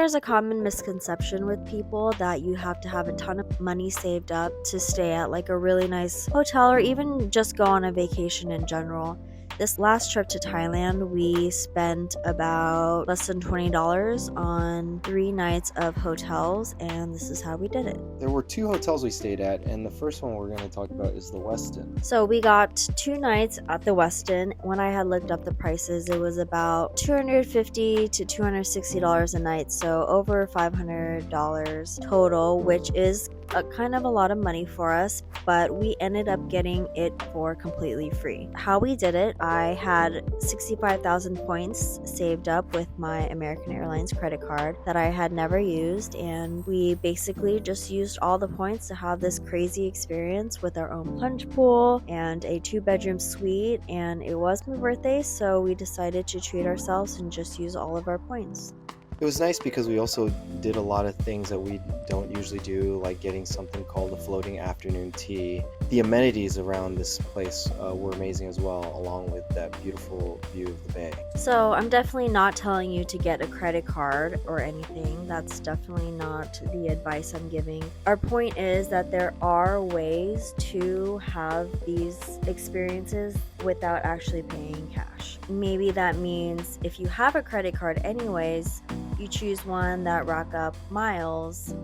there's a common misconception with people that you have to have a ton of money saved up to stay at like a really nice hotel or even just go on a vacation in general. This last trip to Thailand, we spent about less than $20 on 3 nights of hotels, and this is how we did it. There were 2 hotels we stayed at, and the first one we're going to talk about is the Westin. So we got 2 nights at the Westin. When I had looked up the prices, it was about $250 to $260 a night, so over $500 total, which is kind of a lot of money for us, but we ended up getting it for completely free. How we did it, I had 65,000 points saved up with my American Airlines credit card that I had never used, and we basically just used all the points to have this crazy experience with our own plunge pool and a 2-bedroom suite, and it was my birthday, so we decided to treat ourselves and just use all of our points. It was nice because we also did a lot of things that we don't usually do, like getting something called a floating afternoon tea. The amenities around this place were amazing as well, along with that beautiful view of the bay. So I'm definitely not telling you to get a credit card or anything. That's definitely not the advice I'm giving. Our point is that there are ways to have these experiences without actually paying cash. Maybe that means if you have a credit card anyways, you choose one that rack up miles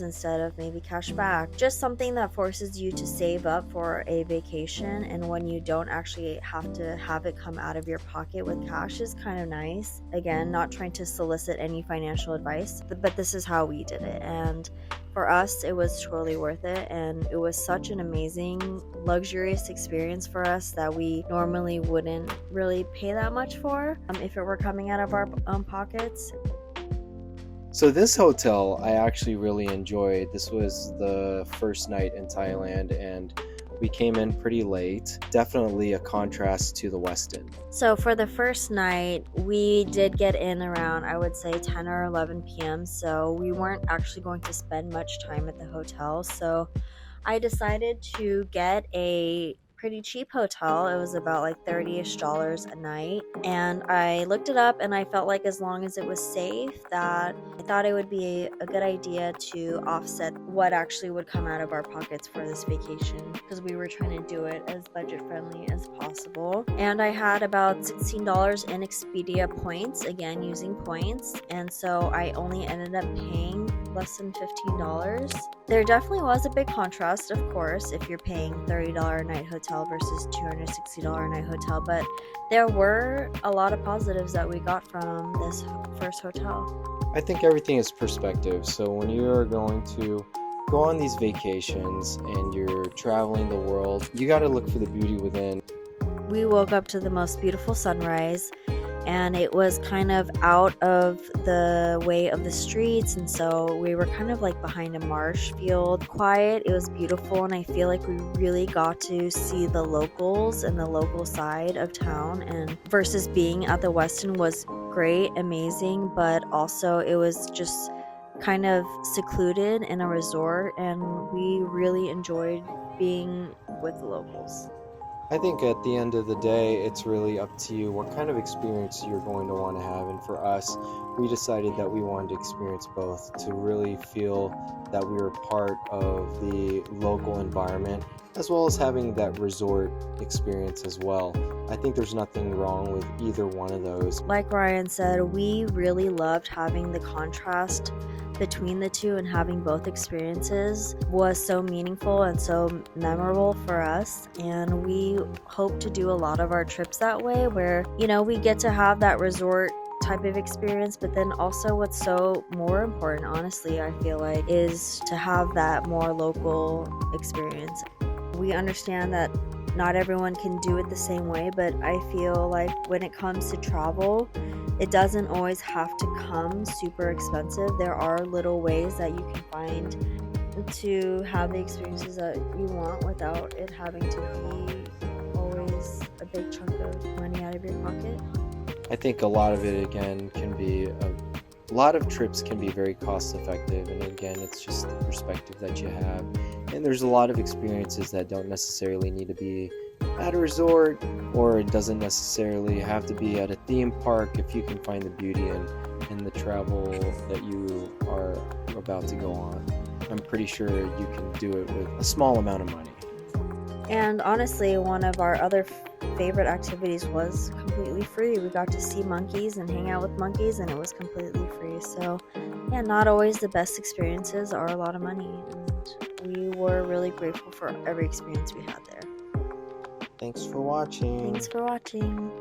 instead of maybe cash back. Just something that forces you to save up for a vacation, and when you don't actually have to have it come out of your pocket with cash is kind of nice. Again, not trying to solicit any financial advice, but this is how we did it, and for us it was totally worth it, and it was such an amazing luxurious experience for us that we normally wouldn't really pay that much for if it were coming out of our own pockets. So this hotel I actually really enjoyed. This was the first night in Thailand, and we came in pretty late. Definitely a contrast to the Westin. So for the first night, we did get in around, I would say 10 or 11 p.m. So we weren't actually going to spend much time at the hotel. So I decided to get a pretty cheap hotel. It was about like $30-ish a night, and I looked it up and I felt like as long as it was safe, that I thought it would be a good idea to offset what actually would come out of our pockets for this vacation, because we were trying to do it as budget friendly as possible. And I had about $16 in Expedia points, again using points, and so I only ended up paying less than $15. There definitely was a big contrast, of course, if you're paying $30 a night hotel versus $260 a night hotel, but there were a lot of positives that we got from this first hotel. I think everything is perspective. So when you're going to go on these vacations and you're traveling the world, you got to look for the beauty within. We woke up to the most beautiful sunrise, and it was kind of out of the way of the streets, and so we were kind of like behind a marsh field. Quiet, it was beautiful, and I feel like we really got to see the locals and the local side of town, and versus being at the Westin was great, amazing, but also it was just kind of secluded in a resort, and we really enjoyed being with the locals. I think at the end of the day, it's really up to you what kind of experience you're going to want to have. And for us, we decided that we wanted to experience both, to really feel that we were part of the local environment, as well as having that resort experience as well. I think there's nothing wrong with either one of those. Like Ryan said, we really loved having the contrast between the two, and having both experiences was so meaningful and so memorable for us, and we hope to do a lot of our trips that way, where we get to have that resort type of experience, but then also what's so more important, honestly, I feel like, is to have that more local experience. We understand that not everyone can do it the same way, but I feel like when it comes to travel, it doesn't always have to come super expensive. There are little ways that you can find to have the experiences that you want without it having to be always a big chunk of money out of your pocket. I think a lot of it, again, can be a lot of trips can be very cost effective, and again, it's just the perspective that you have. And there's a lot of experiences that don't necessarily need to be at a resort, or it doesn't necessarily have to be at a theme park if you can find the beauty in in the travel that you are about to go on. I'm pretty sure you can do it with a small amount of money. And honestly, one of our other favorite activities was completely free. We got to see monkeys and hang out with monkeys, and it was completely free. So, yeah, not always the best experiences are a lot of money, and we were really grateful for every experience we had there. Thanks for watching. Thanks for watching.